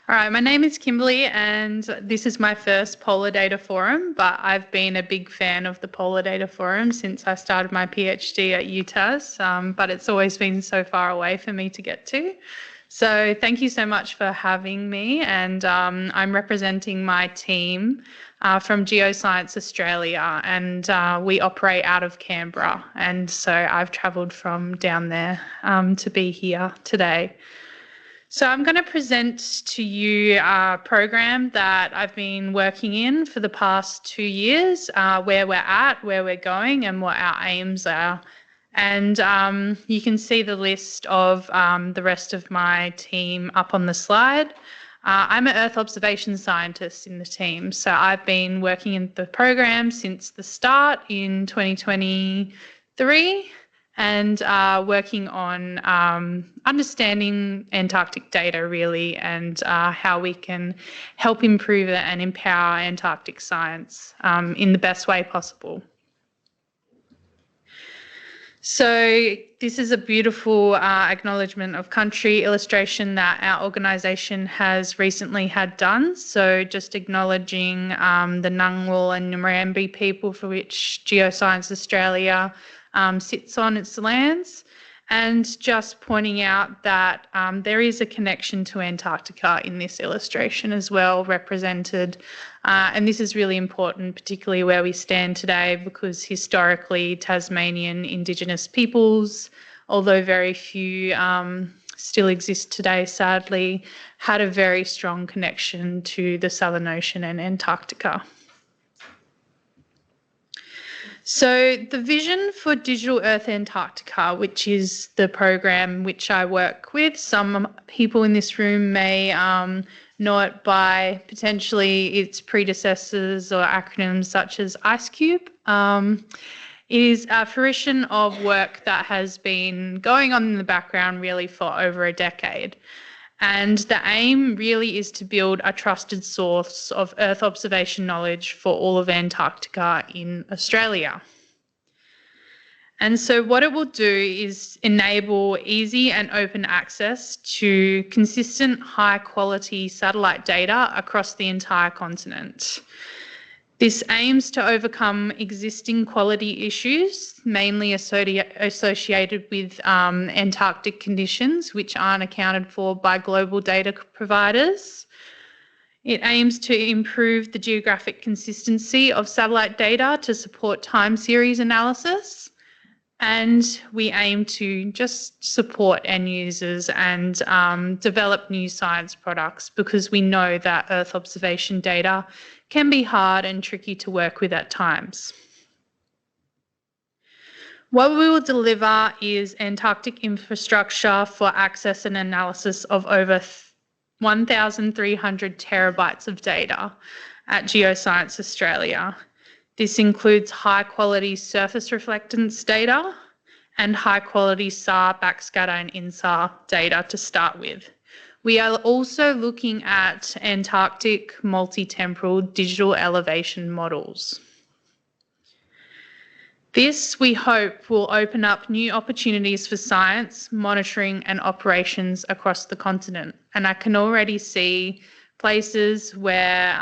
All right, my name is Kimberly and this is my first Polar Data Forum, but I've been a big fan of the Polar Data Forum since I started my PhD at UTAS, but it's always been so far away for me to get to. So thank you so much for having me, and I'm representing my team from Geoscience Australia, and we operate out of Canberra, and so I've travelled from down there to be here today. So I'm going to present to you a program that I've been working in for the past 2 years, where we're at, where we're going, and what our aims are. And you can see the list of the rest of my team up on the slide. I'm an Earth observation scientist in the team, so I've been working in the program since the start in 2023. And working on understanding Antarctic data really, and how we can help improve it and empower Antarctic science in the best way possible. So this is a beautiful acknowledgement of country illustration that our organisation has recently had done. So just acknowledging the Ngunnawal and Ngambri people for which Geoscience Australia sits on its lands, and just pointing out that there is a connection to Antarctica in this illustration as well, represented. And this is really important, particularly where we stand today, because historically Tasmanian Indigenous peoples, although very few still exist today, sadly, had a very strong connection to the Southern Ocean and Antarctica. So the vision for Digital Earth Antarctica, which is the program which I work with, some people in this room may know it by potentially its predecessors or acronyms such as IceCube. It is a fruition of work that has been going on in the background really for over a decade. And the aim really is to build a trusted source of Earth observation knowledge for all of Antarctica in Australia. And so what it will do is enable easy and open access to consistent high quality satellite data across the entire continent. This aims to overcome existing quality issues, mainly associated with Antarctic conditions, which aren't accounted for by global data providers. It aims to improve the geographic consistency of satellite data to support time series analysis. And we aim to just support end users and develop new science products, because we know that Earth observation data can be hard and tricky to work with at times. What we will deliver is Antarctic infrastructure for access and analysis of over 1,300 terabytes of data at Geoscience Australia. This includes high quality surface reflectance data and high quality SAR, backscatter and INSAR data to start with. We are also looking at Antarctic multi-temporal digital elevation models. This, we hope, will open up new opportunities for science, monitoring and operations across the continent. And I can already see places where,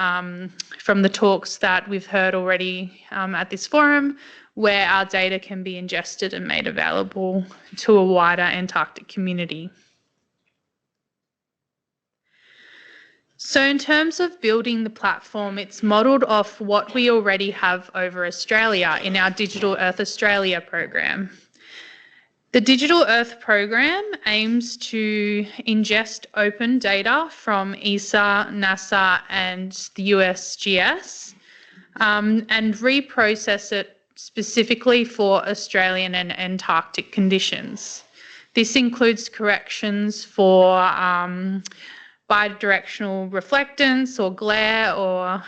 from the talks that we've heard already at this forum, where our data can be ingested and made available to a wider Antarctic community. So in terms of building the platform, it's modelled off what we already have over Australia in our Digital Earth Australia program. The Digital Earth program aims to ingest open data from ESA, NASA and the USGS and reprocess it specifically for Australian and Antarctic conditions. This includes corrections for bidirectional reflectance or glare, or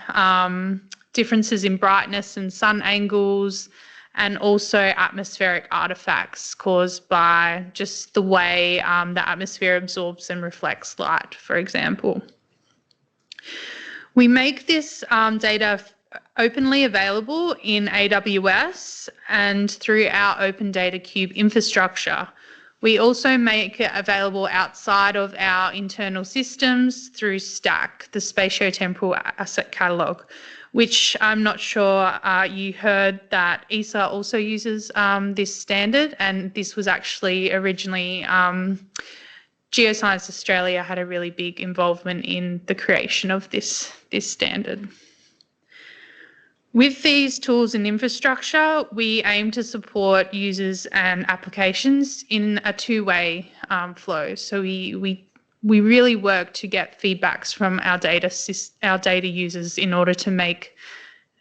differences in brightness and sun angles, and also atmospheric artifacts caused by just the way the atmosphere absorbs and reflects light, for example. We make this data openly available in AWS and through our Open Data Cube infrastructure, We also make it available outside of our internal systems through STAC, the Spatiotemporal Asset Catalogue, which I'm not sure you heard that ESA also uses this standard, and this was actually originally Geoscience Australia had a really big involvement in the creation of this standard. With these tools and infrastructure, we aim to support users and applications in a two-way flow. So we really work to get feedbacks from our data users in order to make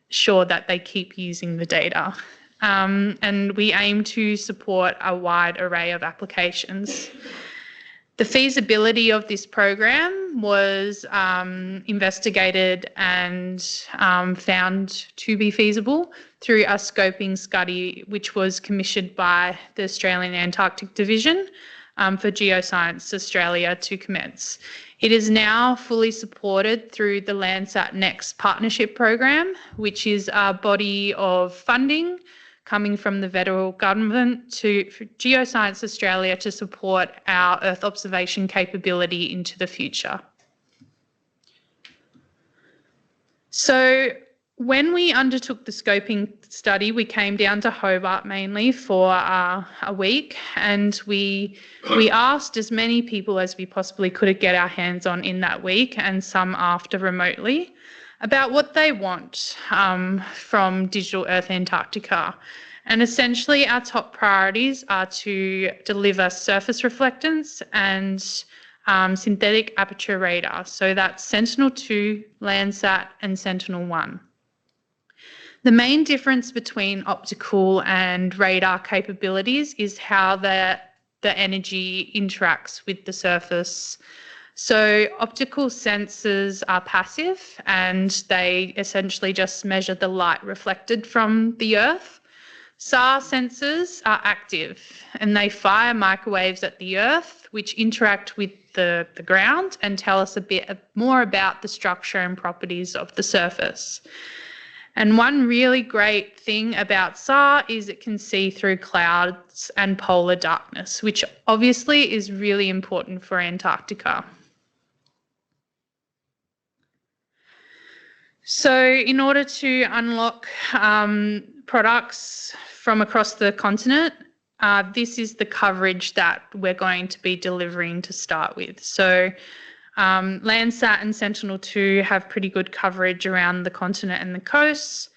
sure that they keep using the data. And we aim to support a wide array of applications. The feasibility of this program was investigated and found to be feasible through a scoping study, which was commissioned by the Australian Antarctic Division for Geoscience Australia to commence. It is now fully supported through the Landsat Next Partnership Program, which is a body of funding coming from the federal government for Geoscience Australia to support our Earth observation capability into the future. So when we undertook the scoping study, we came down to Hobart mainly for a week, and we asked as many people as we possibly could get our hands on in that week, and some after remotely, about what they want from Digital Earth Antarctica. And essentially our top priorities are to deliver surface reflectance and synthetic aperture radar. So that's Sentinel-2, Landsat and Sentinel-1. The main difference between optical and radar capabilities is how the energy interacts with the surface. So optical sensors are passive and they essentially just measure the light reflected from the Earth. SAR sensors are active and they fire microwaves at the Earth, which interact with the ground and tell us a bit more about the structure and properties of the surface. And one really great thing about SAR is it can see through clouds and polar darkness, which obviously is really important for Antarctica. So in order to unlock products from across the continent, this is the coverage that we're going to be delivering to start with. So Landsat and Sentinel-2 have pretty good coverage around the continent and the coasts.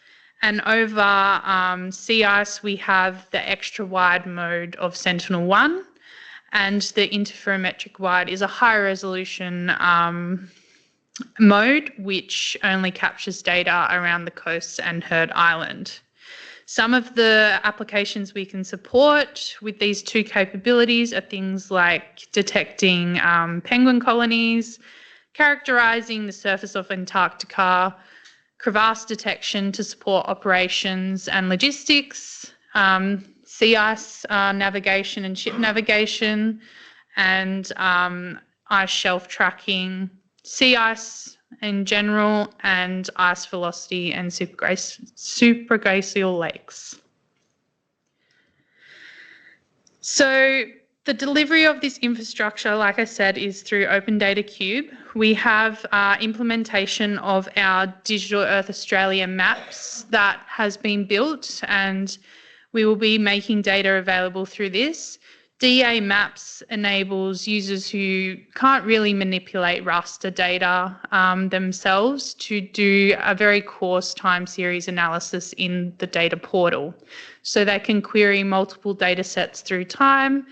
And over sea ice, we have the extra wide mode of Sentinel-1, and the interferometric wide is a high resolution mode which only captures data around the coasts and Heard Island. Some of the applications we can support with these two capabilities are things like detecting penguin colonies, characterising the surface of Antarctica, crevasse detection to support operations and logistics, sea ice navigation and ship navigation, and ice shelf tracking, sea ice in general, and ice velocity and superglacial lakes. So the delivery of this infrastructure, like I said, is through Open Data Cube. We have implementation of our Digital Earth Australia maps that has been built, and we will be making data available through this. DA Maps enables users who can't really manipulate raster data themselves to do a very coarse time series analysis in the data portal. So they can query multiple data sets through time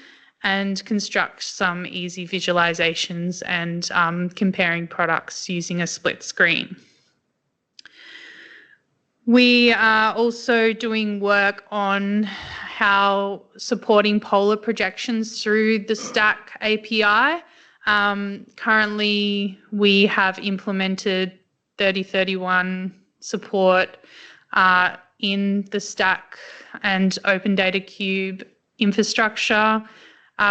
and construct some easy visualizations and comparing products using a split screen. We are also doing work on how supporting polar projections through the STAC API. Currently, we have implemented 3031 support in the STAC and Open Data Cube infrastructure.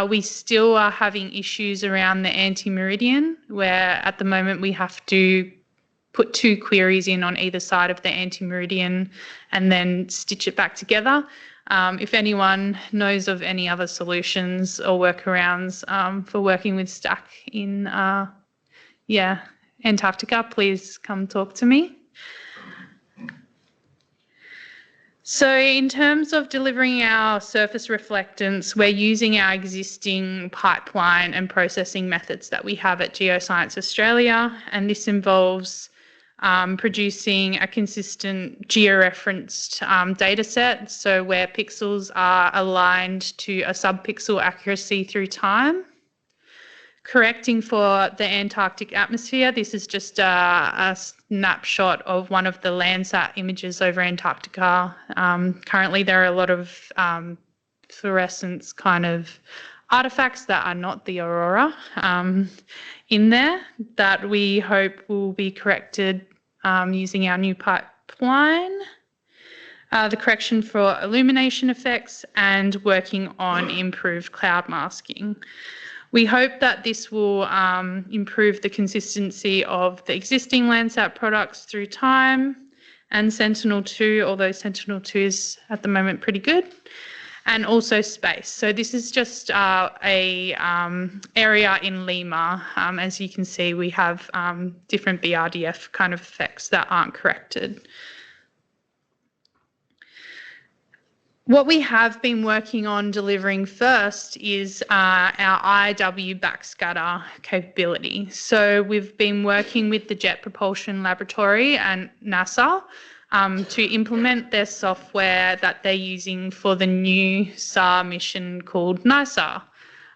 We still are having issues around the anti-meridian, where at the moment we have to put two queries in on either side of the anti-meridian and then stitch it back together. If anyone knows of any other solutions or workarounds for working with stack in Antarctica, please come talk to me. So in terms of delivering our surface reflectance, we're using our existing pipeline and processing methods that we have at Geoscience Australia, and this involves producing a consistent georeferenced data set, so where pixels are aligned to a subpixel accuracy through time. Correcting for the Antarctic atmosphere, this is just a snapshot of one of the Landsat images over Antarctica. Currently there are a lot of fluorescence kind of artifacts that are not the aurora in there that we hope will be corrected using our new pipeline. The correction for illumination effects and working on improved cloud masking. We hope that this will improve the consistency of the existing Landsat products through time and Sentinel-2, although Sentinel-2 is at the moment pretty good, and also space. So this is just a area in Lima. As you can see, we have different BRDF kind of effects that aren't corrected. What we have been working on delivering first is our IW backscatter capability. So we've been working with the Jet Propulsion Laboratory and NASA to implement their software that they're using for the new SAR mission called NISAR.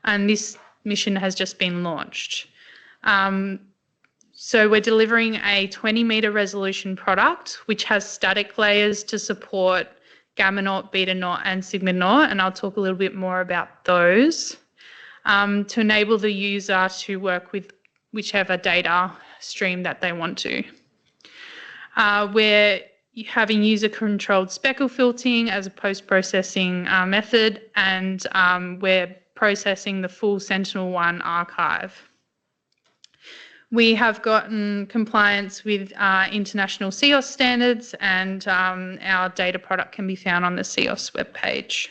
And this mission has just been launched. So we're delivering a 20-metre resolution product, which has static layers to support gamma naught, beta naught, and sigma naught, and I'll talk a little bit more about those to enable the user to work with whichever data stream that they want to. We're having user-controlled speckle filtering as a post-processing method, and we're processing the full Sentinel-1 archive. We have gotten compliance with international CEOS standards, and our data product can be found on the CEOS webpage.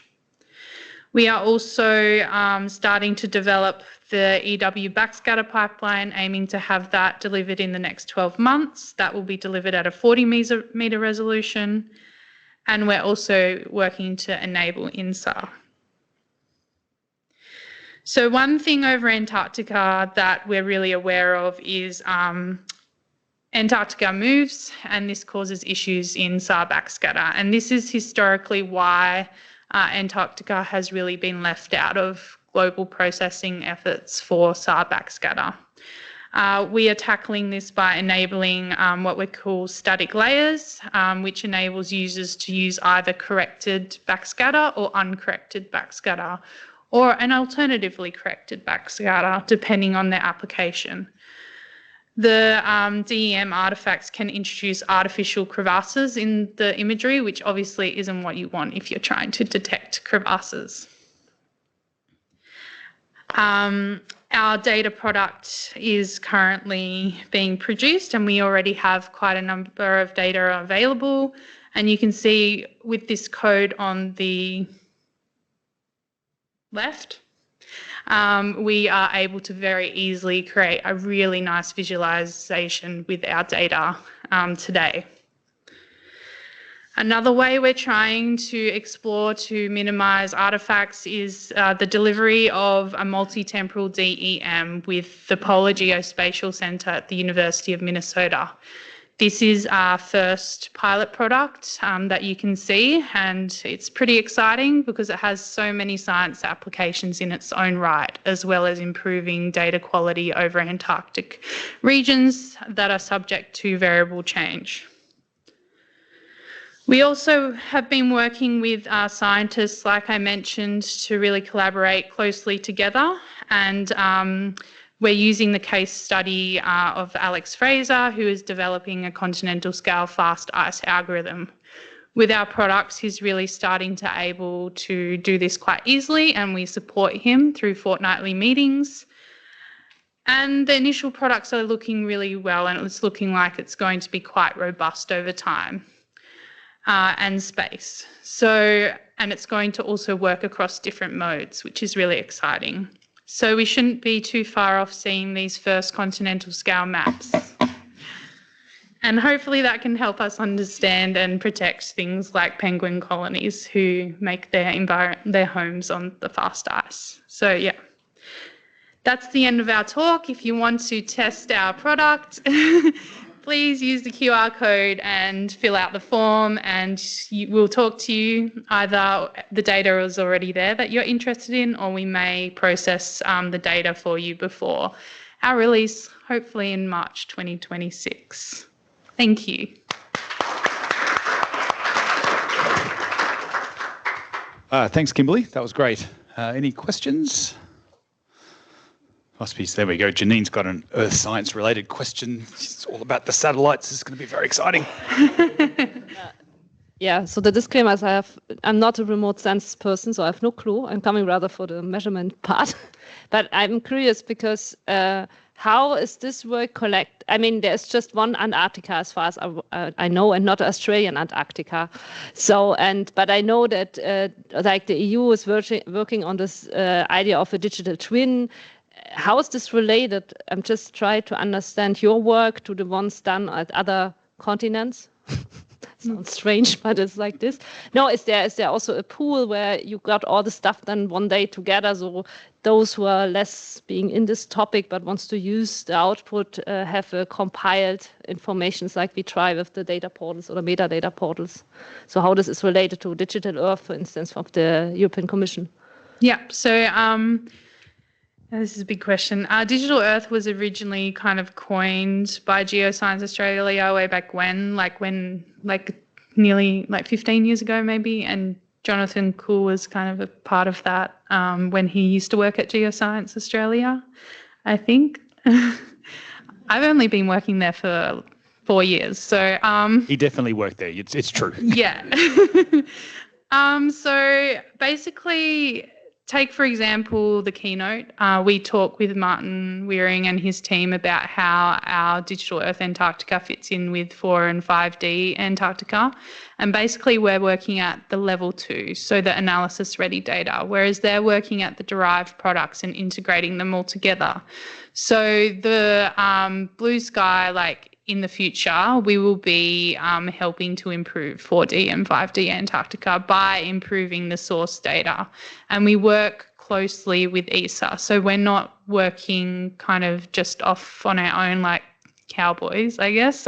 We are also starting to develop the EW backscatter pipeline, aiming to have that delivered in the next 12 months. That will be delivered at a 40-metre resolution, and we're also working to enable INSAR. So one thing over Antarctica that we're really aware of is Antarctica moves, and this causes issues in SAR backscatter. And this is historically why Antarctica has really been left out of global processing efforts for SAR backscatter. We are tackling this by enabling what we call static layers, which enables users to use either corrected backscatter or uncorrected backscatter, or an alternatively corrected backscatter, depending on their application. The DEM artifacts can introduce artificial crevasses in the imagery, which obviously isn't what you want if you're trying to detect crevasses. Our data product is currently being produced, and we already have quite a number of data available. And you can see with this code on the left, we are able to very easily create a really nice visualization with our data today. Another way we're trying to explore to minimise artefacts is the delivery of a multi-temporal DEM with the Polar Geospatial Centre at the University of Minnesota. This is our first pilot product that you can see, and it's pretty exciting because it has so many science applications in its own right, as well as improving data quality over Antarctic regions that are subject to variable change. We also have been working with scientists, like I mentioned, to really collaborate closely together, and we're using the case study of Alex Fraser, who is developing a continental-scale fast ice algorithm. With our products, he's really starting to able to do this quite easily, and we support him through fortnightly meetings. And the initial products are looking really well, and it's looking like it's going to be quite robust over time. And space. So and it's going to also work across different modes, which is really exciting. So we shouldn't be too far off seeing these first continental scale maps. And hopefully that can help us understand and protect things like penguin colonies who make their homes on the fast ice. So yeah, that's the end of our talk. If you want to test our product, please use the QR code and fill out the form, and we'll talk to you. Either the data is already there that you're interested in, or we may process the data for you before our release, hopefully in March 2026. Thank you. Thanks, Kimberly. That was great. Any questions? There we go. Janine's got an Earth science related question. It's all about the satellites. This is going to be very exciting. Yeah, so the disclaimer is I'm not a remote sense person, so I have no clue. I'm coming rather for the measurement part. But I'm curious because how is this work collect? I mean, there's just one Antarctica as far as I know, and not Australian Antarctica. So, but I know that like the EU is working on this idea of a digital twin. How is this related? I'm just trying to understand your work to the ones done at other continents. Sounds strange, but it's like this. No, is there also a pool where you got all the stuff done one day together, so those who are less being in this topic but wants to use the output have compiled informations like we try with the data portals or the metadata portals? So how this is related to Digital Earth, for instance, of the European Commission? Yeah, so this is a big question. Digital Earth was originally kind of coined by Geoscience Australia way back when, nearly 15 years ago maybe, and Jonathan Kuhl was kind of a part of that when he used to work at Geoscience Australia, I think. I've only been working there for 4 years, so... He definitely worked there, it's true. Yeah. So basically... Take, for example, the keynote. We talk with Martin Wearing and his team about how our Digital Earth Antarctica fits in with 4 and 5D Antarctica. And basically we're working at the level 2, so the analysis-ready data, whereas they're working at the derived products and integrating them all together. So the blue sky, in the future, we will be helping to improve 4D and 5D Antarctica by improving the source data. And we work closely with ESA. So we're not working kind of just off on our own like cowboys, I guess.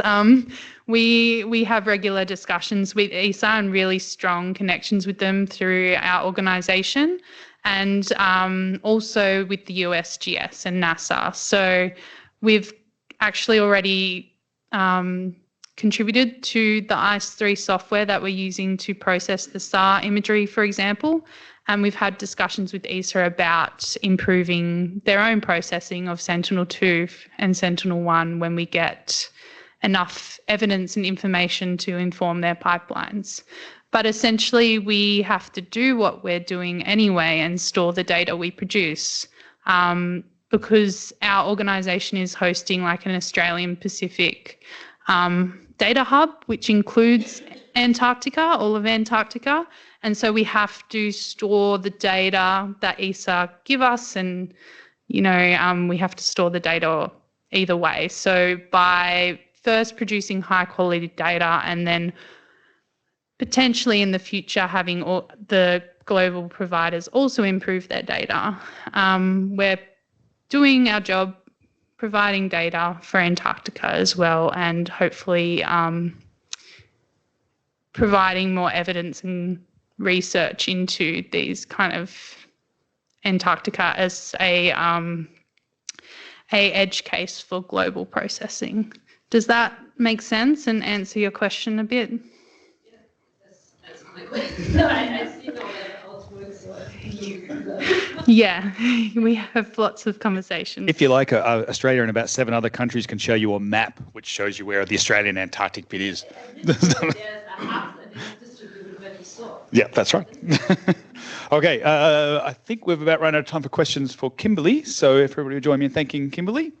We have regular discussions with ESA and really strong connections with them through our organisation, and also with the USGS and NASA. So we've actually already contributed to the ICE3 software that we're using to process the SAR imagery, for example. And we've had discussions with ESA about improving their own processing of Sentinel-2 and Sentinel-1 when we get enough evidence and information to inform their pipelines. But essentially, we have to do what we're doing anyway and store the data we produce. Because our organisation is hosting an Australian Pacific data hub, which includes Antarctica, all of Antarctica. And so we have to store the data that ESA give us, and, we have to store the data either way. So by first producing high quality data and then potentially in the future having all the global providers also improve their data, we're doing our job, providing data for Antarctica as well, and hopefully providing more evidence and research into these kind of Antarctica as a edge case for global processing. Does that make sense and answer your question a bit? Yeah, that's my question. I see now how it works, so Yeah, we have lots of conversations. If you like, Australia and about 7 other countries can show you a map which shows you where the Australian Antarctic bit is. Yeah, that's right. Okay, I think we've about run out of time for questions for Kimberly. So if everybody would join me in thanking Kimberly.